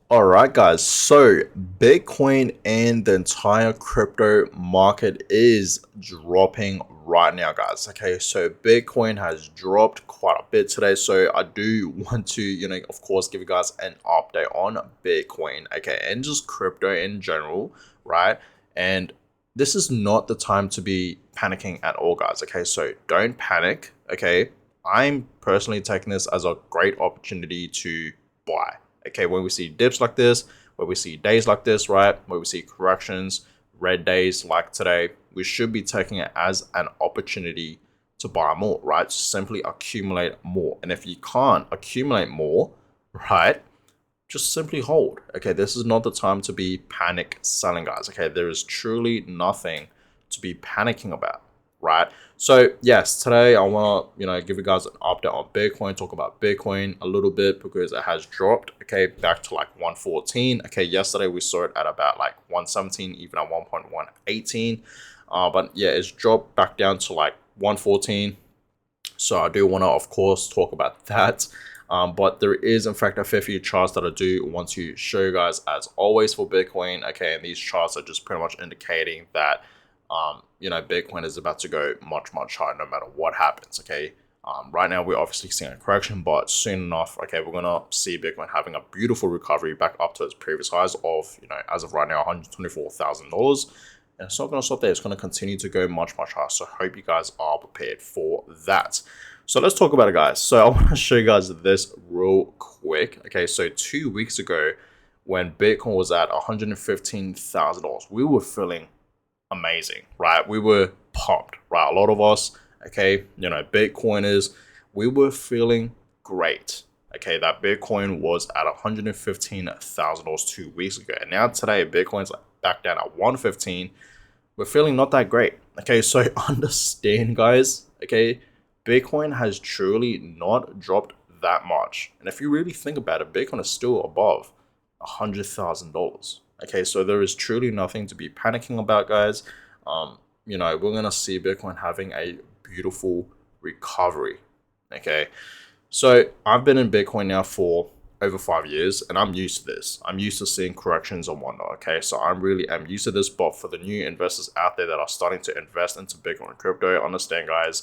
All right, guys. So Bitcoin and the entire crypto market is dropping right now, guys. Okay, so Bitcoin has dropped quite a bit today. So I do want to, of course, give you guys an update on Bitcoin, okay, and just crypto in general, right? And this is not the time to be panicking at all, guys. Okay, so don't panic. Okay, I'm personally taking this as a great opportunity to buy. Okay, when we see dips like this, when we see days like this, right, when we see corrections, red days like today, we should be taking it as an opportunity to buy more, right? Simply accumulate more. And if you can't accumulate more, right, just simply hold. Okay, this is not the time to be panic selling, guys. Okay, there is truly nothing to be panicking about, right? So yes, today I want to give you guys an update on Bitcoin, talk about Bitcoin a little bit because it has dropped, okay, back to like 114. Okay, yesterday we saw it at about like 117, even at 1.118. But yeah, it's dropped back down to like 114. So I do want to, of course, talk about that. But there is, in fact, a fair few charts that I do want to show you guys as always for Bitcoin. Okay, and these charts are just pretty much indicating that, Bitcoin is about to go much, much higher no matter what happens. Okay, right now we're obviously seeing a correction, but soon enough, okay, we're gonna see Bitcoin having a beautiful recovery back up to its previous highs of, as of right now, $124,000. And it's not going to stop there. It's going to continue to go much, much higher. So I hope you guys are prepared for that. So let's talk about it, guys. So I want to show you guys this real quick. Okay, so 2 weeks ago, when Bitcoin was at $115,000, we were feeling amazing, right? We were pumped, right? A lot of us, okay, Bitcoiners, we were feeling great. Okay, that Bitcoin was at $115,000 2 weeks ago. And now today, Bitcoin's back down at 115. We're feeling not that great. Okay, so understand, guys. Okay, Bitcoin has truly not dropped that much. And if you really think about it, Bitcoin is still above $100,000. Okay, so there is truly nothing to be panicking about, guys. We're gonna see Bitcoin having a beautiful recovery. Okay, so I've been in Bitcoin now for over 5 years, and I'm used to this. I'm used to seeing corrections and whatnot. Okay, so I'm used to this. But for the new investors out there that are starting to invest into Bitcoin and crypto, understand, guys.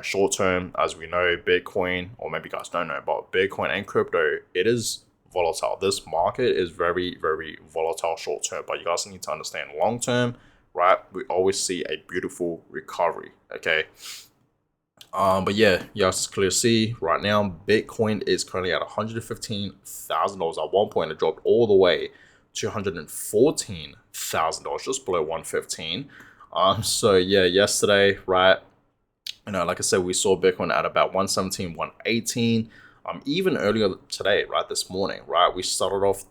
Short term, as we know, Bitcoin, or maybe you guys don't know, but Bitcoin and crypto, it is volatile. This market is very, very volatile short term. But you guys need to understand long term, right? We always see a beautiful recovery. Okay. But yeah, you guys clearly see right now, Bitcoin is currently at $115,000. At one point, it dropped all the way to $114,000, just below 115. So yeah, yesterday, right? Like I said, we saw Bitcoin at about 117, 118. Even earlier today, right, this morning, right, we started off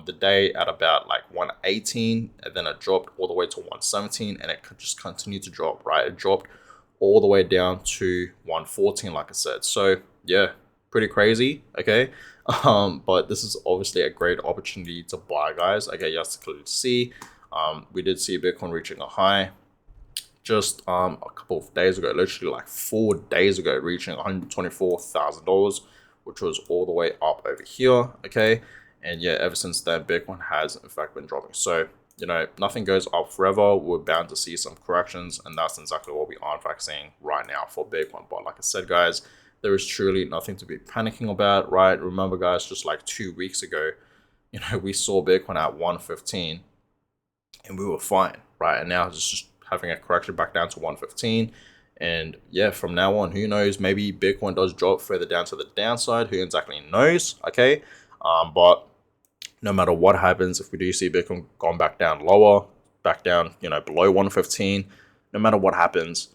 the day at about like 118, and then it dropped all the way to 117, and it could just continue to drop, right? It dropped all the way down to 114, like I said. So yeah, pretty crazy. Okay. But this is obviously a great opportunity to buy, guys. Okay, you have to clearly see. We did see Bitcoin reaching a high just a couple of days ago, literally like 4 days ago, reaching $124,000, which was all the way up over here. Okay. And yeah, ever since then, Bitcoin has in fact been dropping. So nothing goes up forever. We're bound to see some corrections, and that's exactly what we are in fact seeing right now for Bitcoin. But like I said, guys, there is truly nothing to be panicking about, right? Remember, guys, just like 2 weeks ago, we saw Bitcoin at 115 and we were fine, right? And now it's just having a correction back down to 115. And yeah, from now on, who knows? Maybe Bitcoin does drop further down to the downside. Who exactly knows? Okay. But no matter what happens, if we do see Bitcoin going back down lower, back down, below 115, no matter what happens,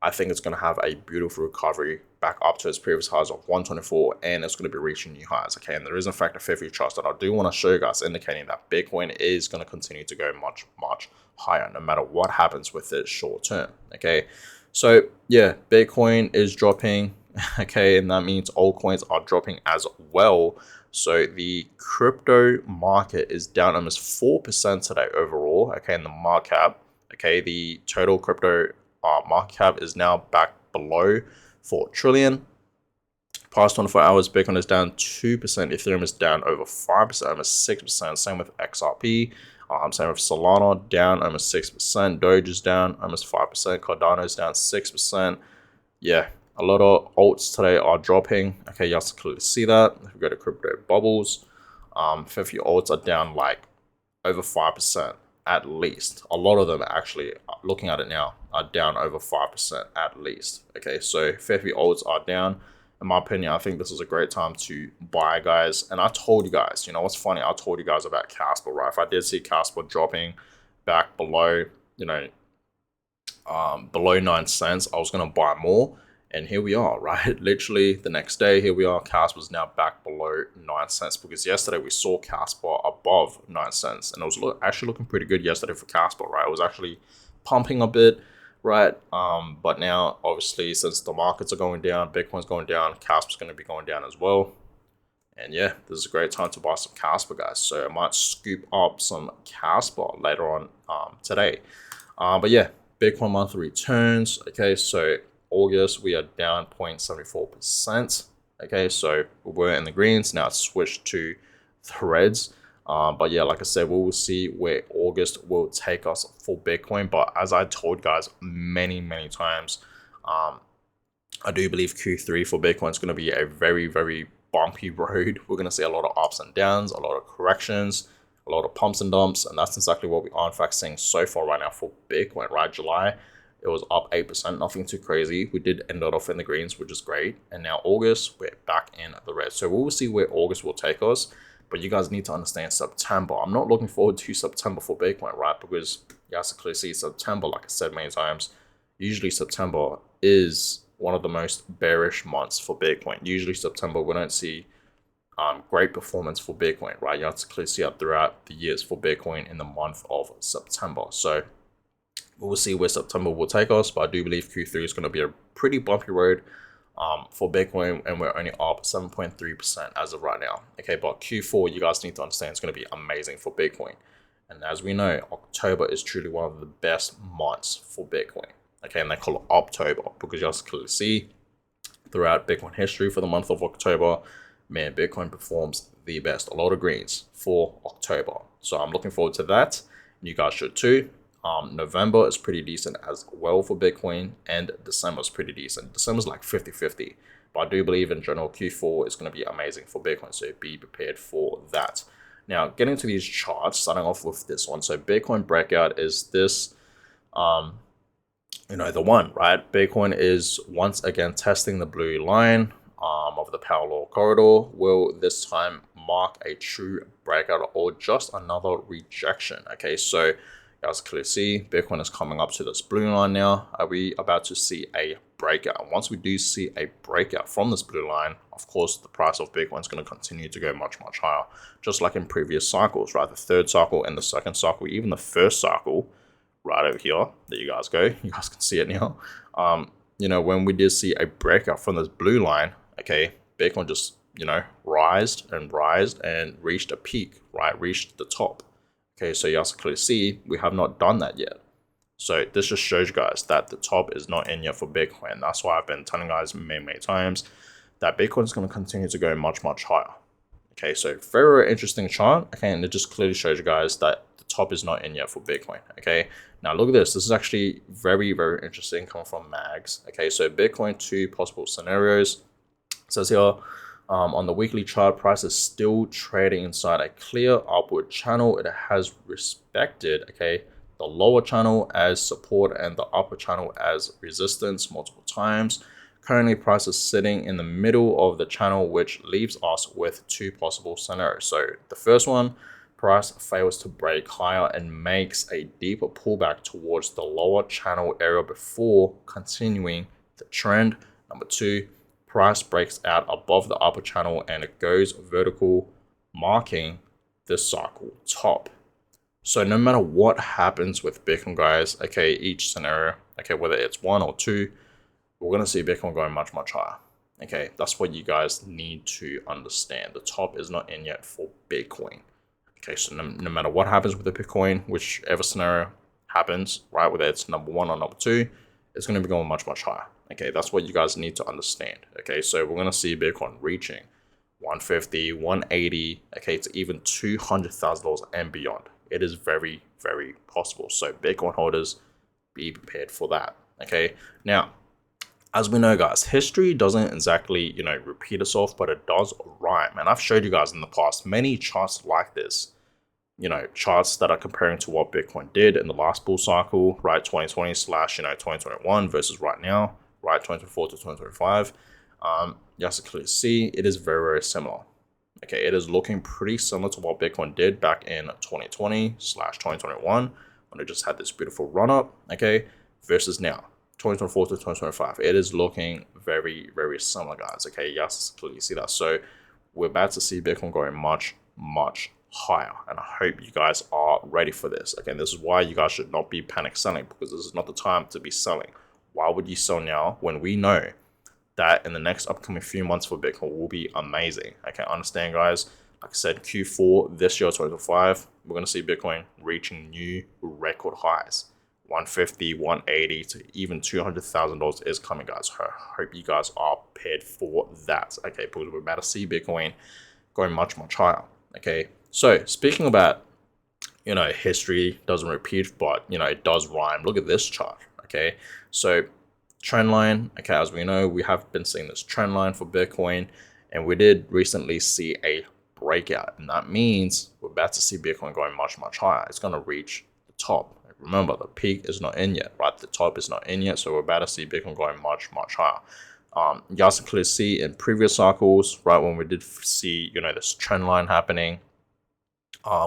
I think it's going to have a beautiful recovery back up to its previous highs of 124, and it's going to be reaching new highs. Okay, and there is in fact a fair few charts that I do want to show you guys indicating that Bitcoin is going to continue to go much, much higher no matter what happens with it short term. Okay, so yeah, Bitcoin is dropping. Okay, and that means altcoins are dropping as well. So the crypto market is down almost 4% today overall. Okay, in the market cap. Okay, the total crypto market cap is now back below 4 trillion. Past 24 hours, Bitcoin is down 2%, Ethereum is down over 5%, almost 6%. Same with XRP, same with Solana, down almost 6%. Doge is down almost 5%. Cardano is down 6%. Yeah, a lot of alts today are dropping. Okay, you guys can clearly see that. If we go to crypto bubbles, 50 alts are down like over 5% at least. A lot of them actually, looking at it now, are down over 5% at least. Okay, so 50 alts are down. In my opinion, I think this is a great time to buy, guys. And I told you guys, you know what's funny? I told you guys about Casper, right? If I did see Casper dropping back below, you know, below 9 cents, I was going to buy more. And here we are, right? Literally the next day, here we are. Casper's now back below 9 cents because yesterday we saw Casper above 9 cents. And it was actually looking pretty good yesterday for Casper, right? It was actually pumping a bit, right? But now, obviously, since the markets are going down, Bitcoin's going down, Casper's going to be going down as well. And yeah, this is a great time to buy some Casper, guys. So I might scoop up some Casper later on today. But yeah, Bitcoin monthly returns. Okay, so August we are down 0.74%. Okay, so we were in the greens. Now it's switched to threads. But yeah, like I said, we will see where August will take us for Bitcoin. But as I told guys many times, I do believe Q3 for Bitcoin is going to be a very bumpy road. We're going to see a lot of ups and downs, a lot of corrections, a lot of pumps and dumps, and that's exactly what we are in fact seeing so far right now for Bitcoin. Right, July it was up 8%, nothing too crazy. We did end it off in the greens, which is great. And now August, we're back in the red. So we'll see where August will take us. But you guys need to understand September. I'm not looking forward to September for Bitcoin, right? Because you guys can clearly see September, like I said many times, usually September is one of the most bearish months for Bitcoin. Usually September, we don't see great performance for Bitcoin, right? You have to clearly see up throughout the years for Bitcoin in the month of September. So we'll see where September will take us, but I do believe Q3 is going to be a pretty bumpy road for Bitcoin, and we're only up 7.3% as of right now. Okay, but Q4, you guys need to understand, it's going to be amazing for Bitcoin. And as we know, October is truly one of the best months for Bitcoin. Okay, and they call it October because you guys can clearly see throughout Bitcoin history for the month of October, man, Bitcoin performs the best. A lot of greens for October. So I'm looking forward to that. You guys should too. November is pretty decent as well for Bitcoin, and December is pretty decent. December's like 50-50, but I do believe in general Q4 is going to be amazing for Bitcoin, so be prepared for that. Now, getting to these charts, starting off with this one. So Bitcoin breakout is this, the one, right? Bitcoin is once again testing the blue line of the power law corridor. Will this time mark a true breakout or just another rejection? Okay, so as clearly see, Bitcoin is coming up to this blue line now. Are we about to see a breakout? Once we do see a breakout from this blue line, of course, the price of Bitcoin is going to continue to go much higher, just like in previous cycles, right? The third cycle and the second cycle, even the first cycle, right over here. There you guys go. You guys can see it now. When we did see a breakout from this blue line, okay, Bitcoin just, rised and reached a peak, right? Reached the top. Okay, so you guys can clearly see we have not done that yet. So this just shows you guys that the top is not in yet for Bitcoin. That's why I've been telling guys many times that Bitcoin is going to continue to go much higher. Okay, so very interesting chart. Okay, and it just clearly shows you guys that the top is not in yet for Bitcoin. Okay, now look at this. This is actually very interesting, coming from Mags. Okay, so Bitcoin, 2 possible scenarios. It says here, on the weekly chart, price is still trading inside a clear upward channel. It has respected, okay, the lower channel as support and the upper channel as resistance multiple times. Currently, price is sitting in the middle of the channel, which leaves us with 2 possible scenarios. So the first one, price fails to break higher and makes a deeper pullback towards the lower channel area before continuing the trend. Number 2, price breaks out above the upper channel and it goes vertical, marking this cycle top. So no matter what happens with Bitcoin, guys, okay, each scenario, okay, whether it's 1 or 2, we're going to see Bitcoin going much higher. Okay, that's what you guys need to understand. The top is not in yet for Bitcoin. Okay, so no matter what happens with the Bitcoin, whichever scenario happens, right, whether it's number 1 or number 2, it's going to be going much higher. Okay, that's what you guys need to understand. Okay, so we're going to see Bitcoin reaching 150, 180, okay, to even $200,000 and beyond. It is very, very possible. So Bitcoin holders, be prepared for that. Okay, now, as we know, guys, history doesn't exactly, repeat itself, but it does rhyme. And I've showed you guys in the past many charts like this, charts that are comparing to what Bitcoin did in the last bull cycle, right? 2020 slash, 2021 versus right now, right? 2024 to 2025. You guys can clearly see it is very, very similar. Okay, it is looking pretty similar to what Bitcoin did back in 2020 slash 2021 when it just had this beautiful run up, okay, versus now, 2024 to 2025. It is looking very, very similar, guys. Okay, yes, clearly see that. So we're about to see Bitcoin going much, much higher, and I hope you guys are ready for this. Again, this is why you guys should not be panic selling, because this is not the time to be selling. Why would you sell now when we know that in the next upcoming few months for Bitcoin will be amazing? Okay, understand, guys. Like I said, Q4 this year, 2025, we're going to see Bitcoin reaching new record highs. 150, 180 to even $200,000 is coming, guys. I hope you guys are prepared for that. Okay, because we're about to see Bitcoin going much, much higher. Okay, so speaking about, history doesn't repeat, but, it does rhyme. Look at this chart. Okay, so trend line. Okay, as we know, we have been seeing this trend line for Bitcoin, and we did recently see a breakout, and that means we're about to see Bitcoin going much, much higher. It's going to reach the top. Remember, the peak is not in yet, right? The top is not in yet, so we're about to see Bitcoin going much, much higher. You guys can clearly see in previous cycles, right, when we did see, this trend line happening,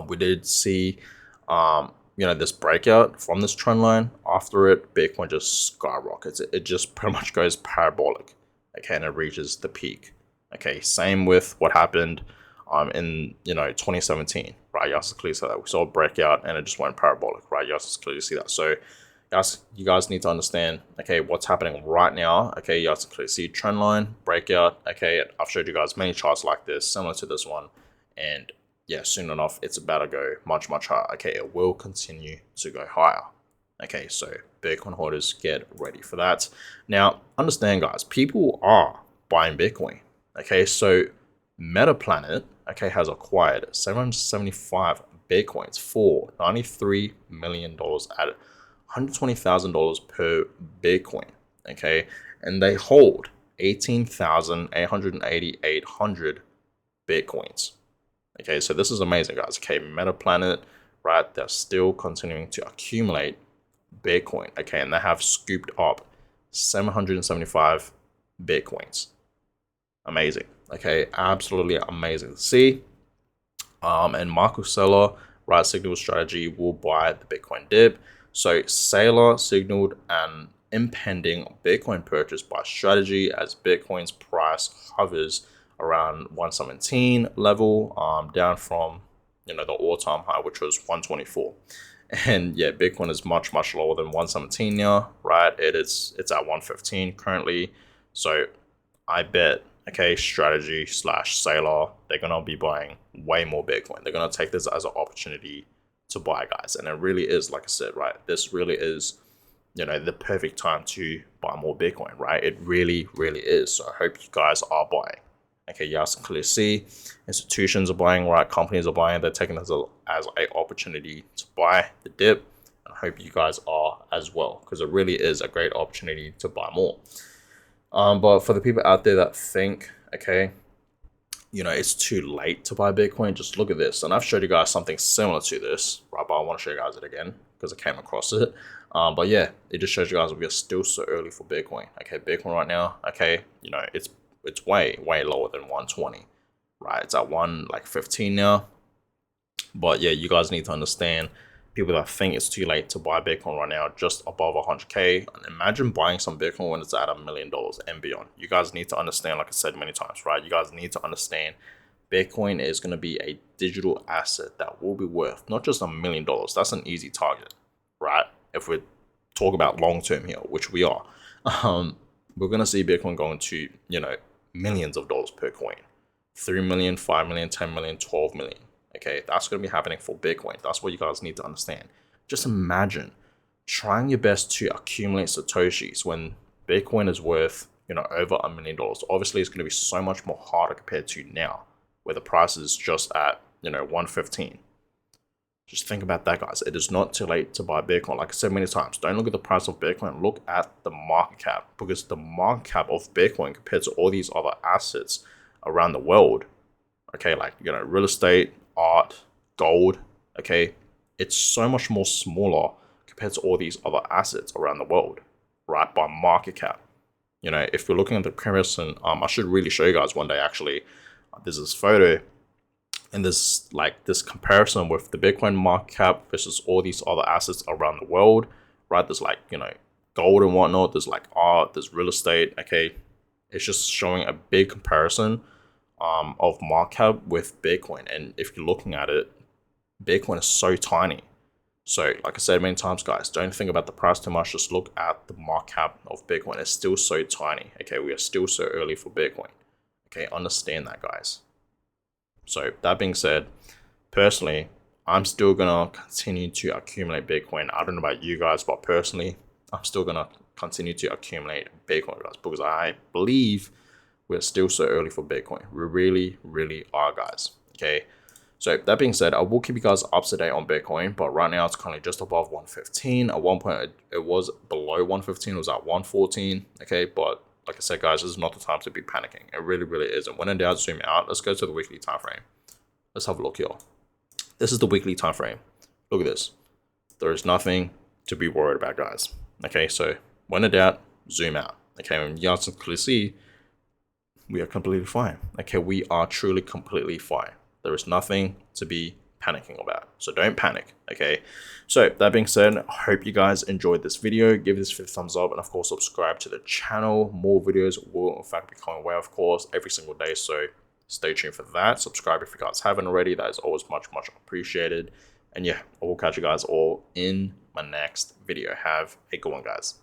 we did see, this breakout from this trend line. After it, Bitcoin just skyrockets. It just pretty much goes parabolic, okay, and it reaches the peak. Okay, same with what happened in 2017, right? You guys clearly see that we saw a breakout and it just went parabolic, right? You guys clearly see that. So you guys need to understand, okay, what's happening right now. Okay, you guys clearly see trend line breakout. Okay, I've showed you guys many charts like this, similar to this one, and yeah, soon enough, it's about to go much, much higher. Okay, it will continue to go higher. Okay, so Bitcoin holders, get ready for that. Now, understand, guys, people are buying Bitcoin. Okay, so MetaPlanet, okay, has acquired 775 Bitcoins for $93 million at $120,000 per Bitcoin. Okay, and they hold 18,888 Bitcoins. Okay, so this is amazing, guys. Okay, MetaPlanet, right, they're still continuing to accumulate Bitcoin. Okay, and they have scooped up 775 Bitcoins. Amazing. Okay, absolutely amazing to see. And Michael Saylor, right, signaled strategy will buy the Bitcoin dip. So Saylor signaled an impending Bitcoin purchase by strategy as Bitcoin's price hovers around 117 level, down from the all-time high, which was 124. And yeah, Bitcoin is much, much lower than 117 now, right? It's at 115 currently. So I bet, okay, strategy slash Saylor, they're gonna be buying way more Bitcoin. They're gonna take this as an opportunity to buy, guys. And it really is, like I said, right, this really is the perfect time to buy more Bitcoin, right? It really, really is. So I hope you guys are buying. Okay, you guys can clearly see institutions are buying, right? Companies are buying. They're taking this as an opportunity to buy the dip. And I hope you guys are as well, because it really is a great opportunity to buy more. But for the people out there that think, okay, it's too late to buy Bitcoin, just look at this. And I've showed you guys something similar to this, right? But I want to show you guys it again because I came across it. But yeah, it just shows you guys we are still so early for Bitcoin. Okay, Bitcoin right now, okay, it's way, way lower than 120, right? It's at 115 now. But yeah, you guys need to understand, people that think it's too late to buy Bitcoin right now, just above 100K. And imagine buying some Bitcoin when it's at $1 million and beyond. You guys need to understand, like I said many times, right? You guys need to understand Bitcoin is going to be a digital asset that will be worth not just $1 million. That's an easy target, right? If we talk about long term here, which we are, we're going to see Bitcoin going to, millions of dollars per coin. 3 million, 5 million, 10 million, 12 million. Okay, that's going to be happening for Bitcoin. That's what you guys need to understand. Just imagine trying your best to accumulate Satoshis when Bitcoin is worth, you know, over $1 million. Obviously, it's going to be so much more harder compared to now, where the price is just at, you know, 115. Just think about that, guys. It is not too late to buy Bitcoin. Like I said many times, don't look at the price of Bitcoin. Look at the market cap, because the market cap of Bitcoin compared to all these other assets around the world, okay, like, you know, real estate, art, gold, okay, it's so much more smaller compared to all these other assets around the world, right, by market cap. You know, if you're looking at the comparison, I should really show you guys one day, actually. There's this photo and this comparison with the Bitcoin market cap versus all these other assets around the world, right? There's like, you know, gold and whatnot, there's like art, there's real estate, okay? It's just showing a big comparison of market cap with Bitcoin. And if you're looking at it, Bitcoin is so tiny. So like I said many times, guys, don't think about the price too much. Just look at the market cap of Bitcoin. It's still so tiny. Okay, we are still so early for Bitcoin. Okay, understand that, guys. So that being said, personally, I'm still gonna continue to accumulate Bitcoin. I don't know about you guys, but personally, I'm still gonna continue to accumulate Bitcoin, guys, because I believe we're still so early for Bitcoin. We really, really are, guys. Okay. So that being said, I will keep you guys up to date on Bitcoin, but right now it's currently just above 115. At one point, it was below 115. It was at 114. Okay, but like I said, guys, this is not the time to be panicking. It really, really isn't. When in doubt, zoom out. Let's go to the weekly time frame. Let's have a look here. This is the weekly time frame. Look at this. There is nothing to be worried about, guys. Okay, so when in doubt, zoom out. Okay, and you guys can clearly see we are completely fine. Okay, we are truly completely fine. There is nothing to be panicking about. So don't panic, okay? So that being said, I hope you guys enjoyed this video. Give this a thumbs up and of course subscribe to the channel. More videos will in fact be coming away, of course, every single day. So stay tuned for that. Subscribe if you guys haven't already. That is always much, much appreciated. And yeah, I will catch you guys all in my next video. Have a good one, guys.